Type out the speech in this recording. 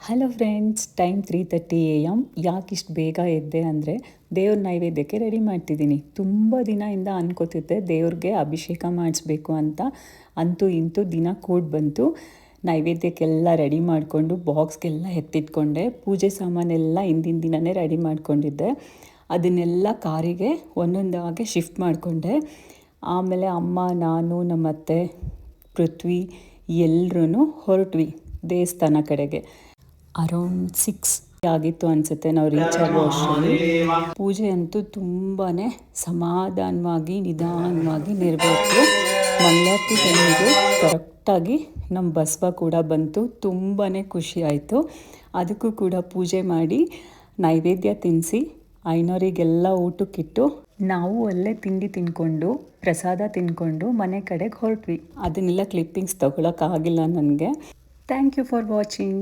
Hello friends, time 3:30 AM. ಯಾಕಿಷ್ಟು ಬೇಗ ಎದ್ದೆ ಅಂದರೆ ದೇವ್ರ ನೈವೇದ್ಯಕ್ಕೆ ರೆಡಿ ಮಾಡ್ತಿದ್ದೀನಿ. ತುಂಬ ದಿನದಿಂದ ಅನ್ಕೋತಿದ್ದೆ ದೇವ್ರಿಗೆ ಅಭಿಷೇಕ ಮಾಡಿಸ್ಬೇಕು ಅಂತ. ಅಂತೂ ಇಂತೂ ದಿನ ಕೂಡಿ ಬಂತು. ನೈವೇದ್ಯಕ್ಕೆಲ್ಲ ರೆಡಿ ಮಾಡಿಕೊಂಡು ಬಾಕ್ಸ್ಗೆಲ್ಲ ಎತ್ತಿಟ್ಕೊಂಡೆ. ಪೂಜೆ ಸಾಮಾನೆಲ್ಲ ಹಿಂದಿನ ದಿನವೇ ರೆಡಿ ಮಾಡ್ಕೊಂಡಿದ್ದೆ. ಅದನ್ನೆಲ್ಲ ಕಾರಿಗೆ ಒಂದೊಂದಾಗೆ ಶಿಫ್ಟ್ ಮಾಡಿಕೊಂಡೆ. ಆಮೇಲೆ ಅಮ್ಮ, ನಾನು, ನಮ್ಮತ್ತೆ, ಪೃಥ್ವಿ ಎಲ್ಲರೂ ಹೊರಟ್ವಿ ದೇವಸ್ಥಾನ ಕಡೆಗೆ. ಅರೌಂಡ್ 6 ಆಗಿತ್ತು ಅನಿಸುತ್ತೆ ನಾವು ರೀಚ್ ಆಗೋ ಅಷ್ಟರಲ್ಲಿ. ಪೂಜೆ ಅಂತೂ ತುಂಬಾ ಸಮಾಧಾನವಾಗಿ ನಿಧಾನವಾಗಿ ನೆರವೇರಿತು. ಮಂಗಳಾರತಿ ಟೈಮಿಗೆ ಕರೆಕ್ಟಾಗಿ ನಮ್ಮ ಬಸವ ಕೂಡ ಬಂತು. ತುಂಬಾ ಖುಷಿ ಆಯಿತು. ಅದಕ್ಕೂ ಕೂಡ ಪೂಜೆ ಮಾಡಿ ನೈವೇದ್ಯ ತಿನ್ನಿಸಿ ಐನೋರಿಗೆಲ್ಲ ಊಟಕ್ಕಿಟ್ಟು ನಾವು ಅಲ್ಲೇ ತಿಂಡಿ ತಿನ್ಕೊಂಡು ಪ್ರಸಾದ ತಿನ್ಕೊಂಡು ಮನೆ ಕಡೆಗೆ ಹೊರಟ್ವಿ. ಅದನ್ನೆಲ್ಲ ಕ್ಲಿಪ್ಪಿಂಗ್ಸ್ ತೊಗೊಳಕ್ಕಾಗಿಲ್ಲ ನನಗೆ. Thank you for watching.